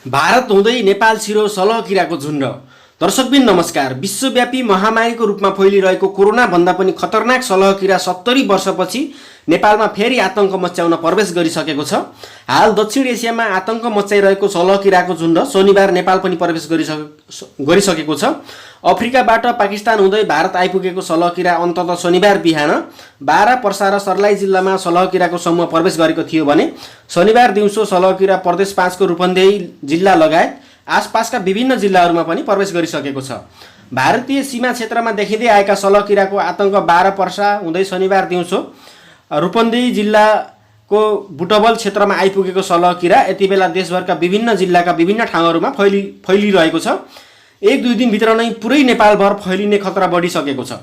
भारत हुँदै नेपाल छिरो सलह किराको झुण्ड। दर्शकबिन नमस्कार। विश्वव्यापी महामारीको रूपमा फैलिरहेको कोरोना भन्दा पनि खतरनाक सलह किरा 70 वर्षपछि नेपालमा फेरि आतंक मच्याउन प्रवेश गरिसकेको छ। हाल दक्षिण एसियामा आतंक मच्याइरहेको सलह किराको झुण्ड शनिबार नेपाल पनि प्रवेश गरिसकेको छ। अफ्रिकाबाट पाकिस्तान हुँदै भारत आइपुगेको सलह किरा अन्ततः शनिबार बिहान बारा पर्सा र सर्लाही जिल्लामा सलह किराको समूह प्रवेश गरेको थियो भने शनिबार दिउँसो सलह किरा प्रदेश 5 को रूपन्देही जिल्ला लगायत आसपासका विभिन्न जिल्लाहरूमा पनि प्रवेश गरिसकेको छ। भारतीय सीमा क्षेत्रमा देखिँदै आएका सलह किराको आतंक बारा पर्सा हुँदै शनिबार दिउँसो रूपन्देही जिल्लाको बुटबल क्षेत्रमा आइपुगेको सलह किरा यति बेला देशभरका विभिन्न जिल्लाका विभिन्न ठाउँहरूमा फैलिरहेको छ। 1-2 दिनभित्र नै पुरै नेपालभर फैलिने खतरा बढिसकेको छ।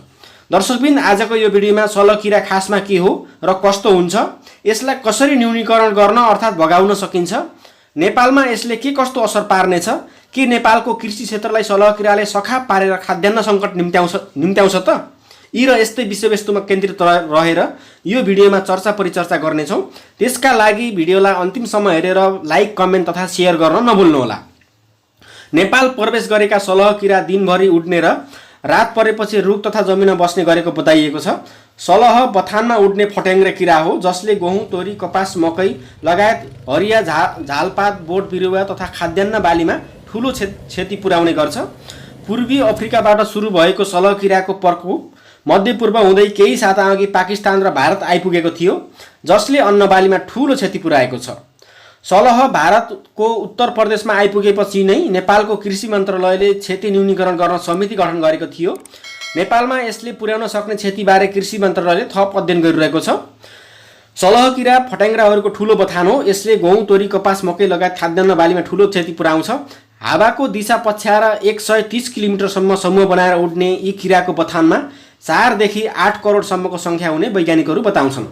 दर्शकबिन आजको यो भिडियोमा सलह किरा खासमा के हो र कस्तो हुन्छ, यसलाई कसरी न्यूनीकरण गर्न अर्थात् भगाउन सकिन्छ, नेपालमा यसले के कस्तो असर पार्नेछ, के नेपालको कृषि क्षेत्रलाई सलह किराले सखाप पारेर खाद्यान्न सङ्कट निम्त्याउँछ त, यी र यस्तै विषयवस्तुमा केन्द्रित रहेर यो भिडियोमा चर्चा परिचर्चा गर्नेछौँ। त्यसका लागि भिडियोलाई अन्तिमसम्म हेरेर लाइक, कमेन्ट तथा सेयर गर्न नभुल्नुहोला। नेपाल प्रवेश गरेका सलह किरा दिनभरि उड्ने र रात परेपछि रुख तथा जमिनमा बस्ने गरेको बताइएको छ। सलह बथानमा उड्ने फट्याङ्ग्रे किरा हो जसले गहुँ, तोरी, कपास, मकै लगायत हरिया झालपात, बोट बिरुवा तथा खाद्यान्न बालीमा ठुलो क्षति पुर्याउने गर्छ। पूर्वी अफ्रिकाबाट सुरु भएको सलह किराको प्रकोप मध्यपूर्व हुँदै केही साता अघि पाकिस्तान र भारत आइपुगेको थियो जसले अन्नबालीमा ठुलो क्षति पुर्याएको छ। सलह भारतको उत्तर प्रदेशमा आइपुगेपछि नै नेपालको कृषि मन्त्रालयले क्षति न्यूनीकरण गर्न समिति गठन गरेको थियो। नेपालमा यसले पुर्याउन सक्ने क्षतिबारे कृषि मन्त्रालयले थप अध्ययन गरिरहेको छ। सलह किरा फट्याङ्ग्राहरूको ठुलो बथान हो। यसले गहुँ, तोरी, कपास, मकै लगायत खाद्यान्न बालीमा ठुलो क्षति पुर्याउँछ। हावाको दिशा पछ्याएर 130 किलोमिटरसम्म समूह बनाएर उड्ने यी किराको बथानमा 4 देखि 8 करोडसम्मको सङ्ख्या हुने वैज्ञानिकहरू बताउँछन्।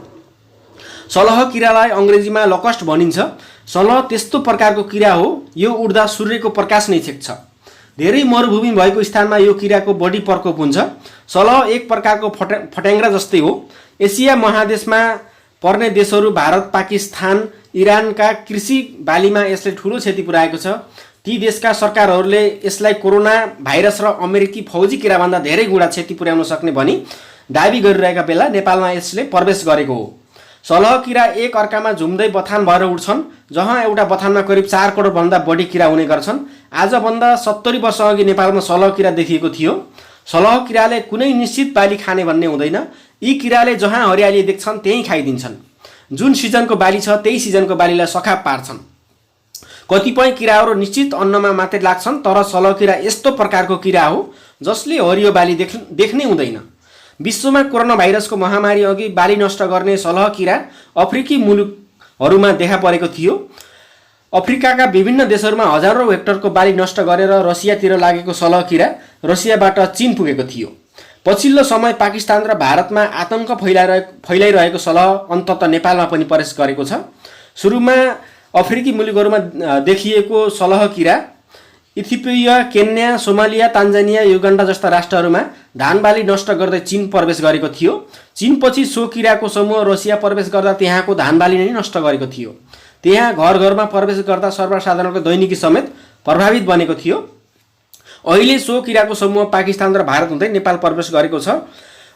सलह किरालाई अङ्ग्रेजीमा लकस्ट भनिन्छ। सलह त्यस्तो प्रकारको किरा हो, यो उड्दा सूर्यको प्रकाश नै छेक्छ। धेरै मरुभूमि भएको स्थानमा यो किराको बढी प्रकोप हुन्छ। सलह एक प्रकारको फट्याङ्ग्रा जस्तै हो। एसिया महादेशमा पर्ने देशहरू भारत, पाकिस्तान, इरानका कृषि बालीमा यसले ठुलो क्षति पुर्याएको छ। ती देशका सरकारहरूले यसलाई कोरोना भाइरस र अमेरिकी फौजी किराभन्दा धेरै गुणा क्षति पुर्याउन सक्ने भनी दाबी गरिरहेका बेला नेपालमा यसले प्रवेश गरेको हो। सलह किरा एक अर्कामा झुम्दै बथान भएर उड्छन्, जहाँ एउटा बथानमा करिब 4 करोडभन्दा बढी किरा हुने गर्छन्। आजभन्दा 70 वर्ष अघि नेपालमा सलह किरा देखिएको थियो। सलह किराले कुनै निश्चित बाली खाने भन्ने हुँदैन। यी किराले जहाँ हरियाली देख्छन् त्यहीँ खाइदिन्छन्। जुन सिजनको बाली छ त्यही सिजनको बालीलाई सखाप पार्छन्। कतिपय किराहरू निश्चित अन्नमा मात्रै लाग्छन्, तर सलह किरा यस्तो प्रकारको किरा हो जसले हरियो बाली देख्नै हुँदैन। विश्वमा कोरोना भाइरसको महामारी अघि बाली नष्ट गर्ने सलह किरा अफ्रिकी मुलुकहरूमा देखा परेको थियो। अफ्रिकाका विभिन्न देशहरूमा हजारौँ हेक्टरको बाली नष्ट गरेर रसियातिर लागेको सलह किरा रसियाबाट चीन पुगेको थियो। पछिल्लो समय पाकिस्तान र भारतमा आतंक फैलाइरहेको सलह अन्ततः नेपालमा पनि प्रवेश गरेको छ। सुरुमा अफ्रिकी मुलुकहरूमा देखिएको सलह किरा Ethiopia, Kenya, Somalia, Tanzania, Uganda जस्ता राष्ट्रहरूमा धानबाली नष्ट गर्दै चीन प्रवेश गरेको थियो। चीनपछि सो किराको समूह रसिया प्रवेश गर्दा त्यहाँको धानबाली नै नष्ट गरेको थियो। त्यहाँ घर घरमा प्रवेश गर्दा सर्वसाधारणको दैनिकी समेत प्रभावित बनेको थियो। अहिले सो किराको समूह पाकिस्तान र भारत हुँदै नेपाल प्रवेश गरेको छ।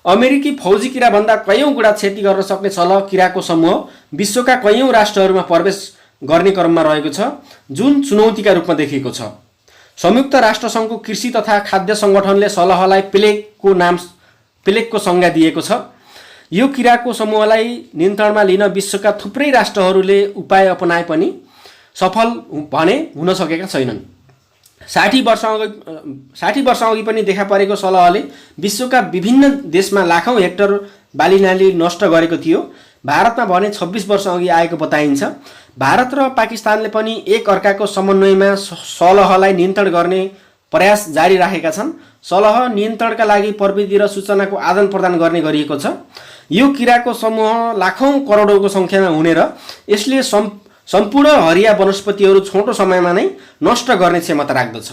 अमेरिकी फौजी किराभन्दा कयौँ गुणा क्षति गर्न सक्ने सलह किराको समूह विश्वका कयौँ राष्ट्रहरूमा प्रवेश गर्ने क्रममा रहेको छ, जुन चुनौतीका रूपमा देखिएको छ। संयुक्त राष्ट्रसङ्घको कृषि तथा खाद्य सङ्गठनले सलहलाई प्लेगको संज्ञा दिएको छ। यो किराको समूहलाई नियन्त्रणमा लिन विश्वका थुप्रै राष्ट्रहरूले उपाय अपनाए पनि सफल भने हुन सकेका छैनन्। 60 वर्ष अघि पनि देखा परेको सलहले विश्वका विभिन्न देशमा लाखौँ हेक्टर बालीनाली नष्ट गरेको थियो। भारतमा भने 26 वर्ष अघि आएको बताइन्छ। भारत र पाकिस्तानले पनि एक अर्काको समन्वयमा सलहलाई नियन्त्रण गर्ने प्रयास जारी राखेका छन्। सलह नियन्त्रणका लागि प्रविधि र सूचनाको आदान प्रदान गर्ने गरिएको छ। यो किराको समूह लाखौँ करोडौँको सङ्ख्यामा हुने र यसले सम्पूर्ण हरिया वनस्पतिहरू छोटो समयमा नै नष्ट गर्ने क्षमता राख्दछ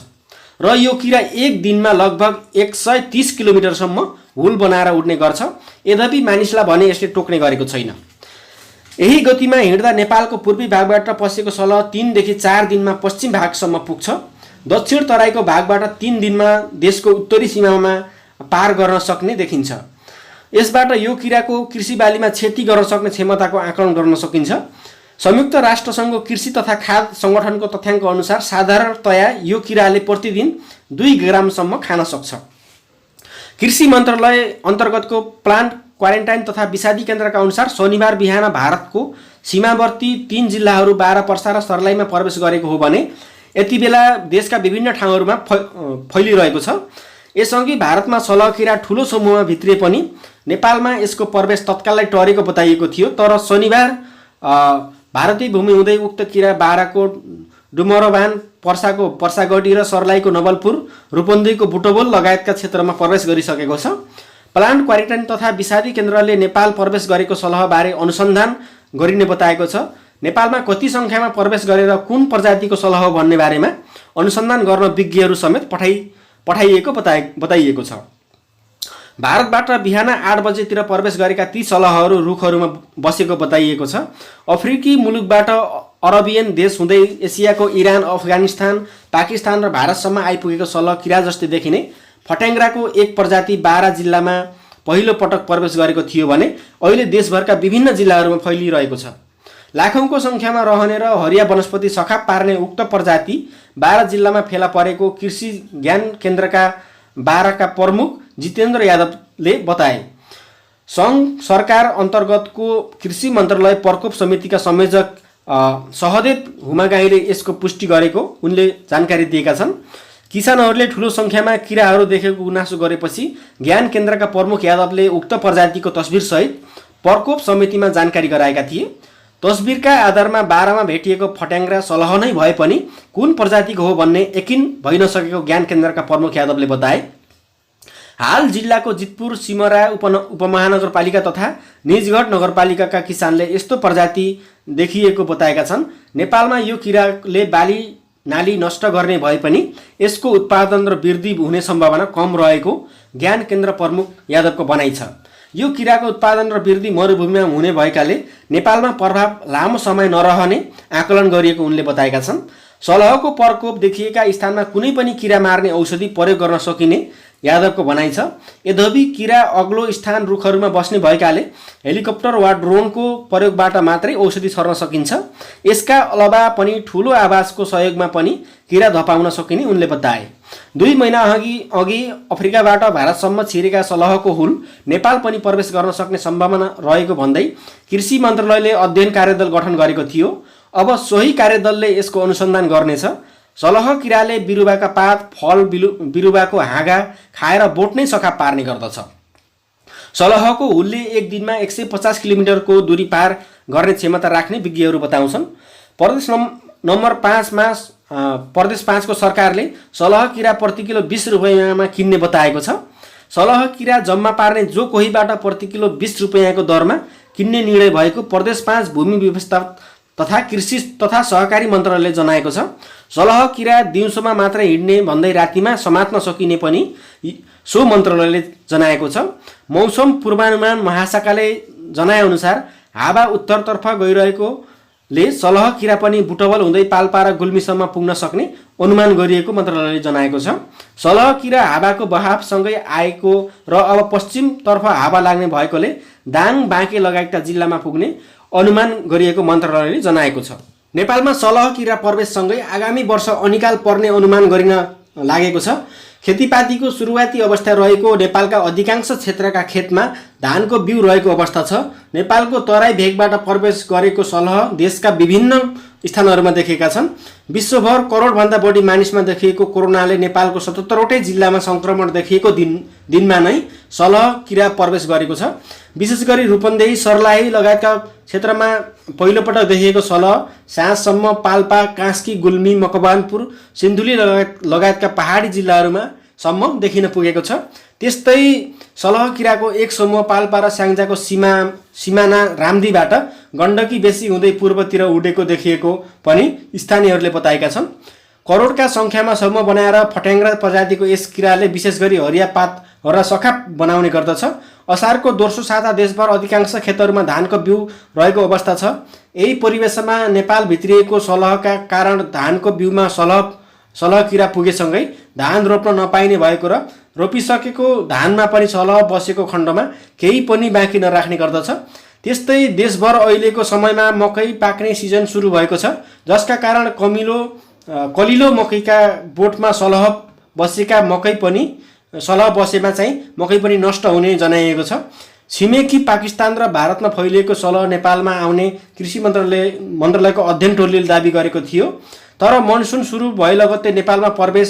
र यो किरा एक दिनमा लगभग 130 किलोमिटरसम्म हुल बनाएर उड्ने गर्छ। यद्यपि मानिसलाई भने यसले टोक्ने गरेको छैन। यही गतिमा हिँड्दा नेपालको पूर्वी भागबाट पसेको सलह 3 देखि 4 दिनमा पश्चिम भागसम्म पुग्छ। दक्षिण तराईको भागबाट 3 दिनमा देशको उत्तरी सीमामा पार गर्न सक्ने देखिन्छ। यसबाट यो किराको कृषि बालीमा क्षति गर्न सक्ने क्षमताको आकलन गर्न सकिन्छ। संयुक्त राष्ट्रसङ्घको कृषि तथा खाद्य सङ्गठनको तथ्याङ्क अनुसार साधारणतया यो किराले प्रतिदिन 2 ग्रामसम्म खान सक्छ। कृषि मन्त्रालय अन्तर्गतको प्लान्ट क्वारेन्टाइन तथा विषादी केन्द्रका अनुसार शनिबार बिहान भारतको सीमावर्ती 3 जिल्लाहरू बारा, पर्सा र सर्लाहीमा प्रवेश गरेको हो भने यति बेला देशका विभिन्न ठाउँहरूमा फैलिरहेको छ। यसअघि भारतमा सलह किरा ठुलो समूहमा भित्रिए पनि नेपालमा यसको प्रवेश तत्कालै टरेको बताइएको थियो। तर शनिबार भारतीय भूमि हुँदै उक्त किरा बाराको डुमरबान, पर्साको पर्सागढी र सर्लाहीको नवलपुर, रूपन्देहीको बुटवल लगायतका क्षेत्रमा प्रवेश गरिसकेको छ। प्लान्ट क्वारेन्टाइन तथा विषादी केन्द्रले नेपाल प्रवेश गरेको सलहबारे अनुसन्धान गरिने बताएको छ। नेपालमा कति सङ्ख्यामा प्रवेश गरेर कुन प्रजातिको सलह हो भन्ने बारेमा अनुसन्धान गर्न विज्ञहरू समेत पठाइएको बताइएको छ। भारतबाट बिहान 8 बजेतिर प्रवेश गरेका ती सलहहरू रुखहरूमा बसेको बताइएको छ। अफ्रिकी मुलुकबाट अरबियन देश हुँदै एसियाको इरान, अफगानिस्तान, पाकिस्तान र भारतसम्म आइपुगेको सलह किरा जस्तै देखिने फट्याङ्ग्राको एक प्रजाति बारा जिल्लामा पहिलो पटक प्रवेश गरेको थियो भने अहिले देशभरका विभिन्न जिल्लाहरूमा फैलिरहेको छ। लाखौंको सङ्ख्यामा रहने र हरिया वनस्पति सखा पार्ने उक्त प्रजाति बारा जिल्लामा फेला परेको कृषि ज्ञान केन्द्रका बाराका प्रमुख जितेन्द्र यादवले बताए। सङ्घ सरकार अन्तर्गतको कृषि मन्त्रालय प्रकोप समितिका संयोजक सहदेव हुमागाईले यसको पुष्टि गरेको उनले जानकारी दिएका छन्। किसानहरूले ठुलो सङ्ख्यामा किराहरू देखेको गुनासो गरेपछि ज्ञान केन्द्रका प्रमुख यादवले उक्त प्रजातिको तस्बिरसहित प्रकोप समितिमा जानकारी गराएका थिए। तस्बिरका आधारमा बारामा भेटिएको फट्याङ्ग्रा सलह नै भए पनि कुन प्रजातिको हो भन्ने यकिन भइ नसकेको ज्ञान केन्द्रका प्रमुख यादवले बताए। हाल जिल्लाको जितपुर, सिमरा उपमहानगरपालिका तथा निजगढ नगरपालिकाका किसानले यस्तो प्रजाति देखिएको बताएका छन्। नेपालमा यो किराले बाली नाली नष्ट गर्ने भए पनि यसको उत्पादन र वृद्धि हुने सम्भावना कम रहेको ज्ञान केन्द्र प्रमुख यादवको भनाइ छ। यो किराको उत्पादन र वृद्धि मरुभूमिमा हुने भएकाले नेपालमा प्रभाव लामो समय नरहने आकलन गरिएको उनले बताएका छन्। सलहको प्रकोप देखिएका स्थानमा कुनै पनि किरा मार्ने औषधि प्रयोग गर्न सकिने यादवको भनाइ छ। यद्यपि किरा अग्लो स्थान रुखहरूमा बस्ने भएकाले हेलिकप्टर वा ड्रोनको प्रयोगबाट मात्रै औषधि छर्न सकिन्छ। यसका अलावा पनि ठुलो आवाजको सहयोगमा पनि किरा धपाउन सकिने उनले बताए। 2 महिना अघि अफ्रिकाबाट भारतसम्म छिरेका सलहको हुल नेपाल पनि प्रवेश गर्न सक्ने सम्भावना रहेको भन्दै कृषि मन्त्रालयले अध्ययन कार्यदल गठन गरेको थियो। अब सोही कार्यदलले यसको अनुसन्धान गर्नेछ। सलह किराले बिरुवाका पात, फल, बिरुवाको हाँगा खाएर बोट नै सखा पार्ने गर्दछ। सलहको हुलले एक दिनमा 150 किलोमिटरको दूरी पार गर्ने क्षमता राख्ने विज्ञहरू बताउँछन्। प्रदेश नम्बर 5 को सरकारले सलह किरा प्रति किलो 20 रुपैयाँमा किन्ने बताएको छ। सलह किरा जम्मा पार्ने जो कोहीबाट प्रति किलो 20 रुपैयाँको दरमा किन्ने निर्णय भएको प्रदेश 5 भूमि व्यवस्था तथा कृषि तथा सहकारी मन्त्रालयले जनाएको छ। सलह किरा दिउँसोमा मात्र हिँड्ने भन्दै रातिमा समात्न सकिने पनि सो मन्त्रालयले जनाएको छ। मौसम पूर्वानुमान महाशाखाले जनाएअनुसार हावा उत्तरतर्फ गइरहेकोले सलह किरा पनि बुटवल हुँदै पाल्पा र गुल्मीसम्म पुग्न सक्ने अनुमान गरिएको मन्त्रालयले जनाएको छ। सलह किरा हावाको बहावसँगै आएको र अब पश्चिमतर्फ हावा लाग्ने भएकोले दाङ, बाँके लगायतका जिल्लामा पुग्ने अनुमान गरिएको मन्त्रालयले जनाएको छ। नेपालमा सलह किरा प्रवेशसँगै आगामी वर्ष अनिकाल पर्ने अनुमान गरिन लागेको छ। खेतीपातीको सुरुवाती अवस्था रहेको नेपालका अधिकांश क्षेत्रका खेतमा धानको बिउ रहेको अवस्था छ। नेपालको तराई भेगबाट प्रवेश गरेको सलह देशका विभिन्न स्थानहरूमा देखिएका छन्। विश्वभर करोडभन्दा बढी मानिसमा देखिएको कोरोनाले नेपालको 77वटै जिल्लामा सङ्क्रमण देखिएको दिनमा नै सलह किरा प्रवेश गरेको छ। विशेष गरी रूपन्देही, सर्लाही लगायतका क्षेत्रमा पहिलोपटक देखिएको सलह साँझसम्म पाल्पा, कास्की, गुल्मी, मकवानपुर, सिन्धुली लगायतका पहाडी जिल्लाहरूमा सम्म देखिन पुगेको छ। त्यस्तै सलह किराको एक समूह पाल्पा र स्याङ्जाको सिमाना रामदीबाट गण्डकी बेसी हुँदै पूर्वतिर उडेको देखिएको पनि स्थानीयहरूले बताएका छन्। करोडका सङ्ख्यामा समूह बनाएर फट्याङ्ग्रा प्रजातिको यस किराले विशेष गरी हरिया पातहरूलाई सखा बनाउने गर्दछ। असारको दोस्रो साता देशभर अधिकांश खेतहरूमा धानको बिउ रहेको अवस्था छ। यही परिवेशमा नेपाल भित्रिएको सलहका कारण धानको बिउमा सलह किरा पुगेसँगै धान रोप्न नपाइने भएको र रोपिसकेको धानमा पनि सलह बसेको खण्डमा केही पनि बाँकी नराख्ने गर्दछ। त्यस्तै देशभर अहिलेको समयमा मकै पाक्ने सिजन सुरु भएको छ, जसका कारण कलिलो मकैका बोटमा सलह बसेमा चाहिँ मकै पनि नष्ट हुने जनाइएको छ। छिमेकी पाकिस्तान र भारतमा फैलिएको सलह नेपालमा आउने कृषि मन्त्रालयको अध्ययन टोलीले दाबी गरेको थियो। तर मनसुन सुरु भए लगत्तै नेपालमा प्रवेश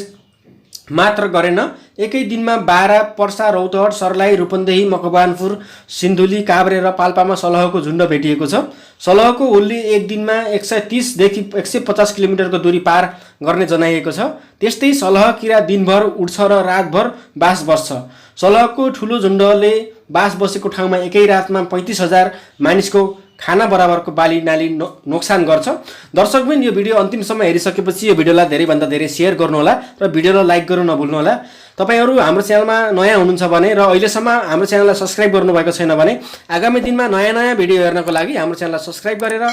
मात्र गरेन। एकै दिनमा बारा, पर्सा, रौतहट, सर्लाही, रूपन्देही, मकवानपुर, सिन्धुली, काभ्रे र पाल्पामा सलहको झुन्ड भेटिएको छ। सलहको हुल्ली एक दिनमा 130 देखि 150 किलोमिटरको दूरी पार गर्ने जनाइएको छ। त्यस्तै सलह किरा दिनभर उड्छ र रातभर बास बस्छ। सलहको ठुलो झुन्डले बास बसेको ठाउँमा एकै रातमा 35,000 मानिसको खाना बराबरको बाली नाली नोक्सान गर्छ। दर्शकबिन, यो भिडियो अन्तिमसम्म हेरिसकेपछि यो भिडियोलाई धेरैभन्दा धेरै सेयर गर्नुहोला र भिडियोलाई लाइक गर्नु नभुल्नुहोला। तपाईहरू हाम्रो च्यानलमा नयाँ हुनुहुन्छ भने र अहिलेसम्म हाम्रो च्यानललाई सब्स्क्राइब गर्नुभएको छैन भने आगामी दिनमा नयाँ भिडियो हेर्नको लागि हाम्रो च्यानललाई सब्स्क्राइब गरेर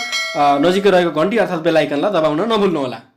नजिकै रहेको घन्टी अर्थात् बेल आइकनलाई दबाउन नभुल्नुहोला।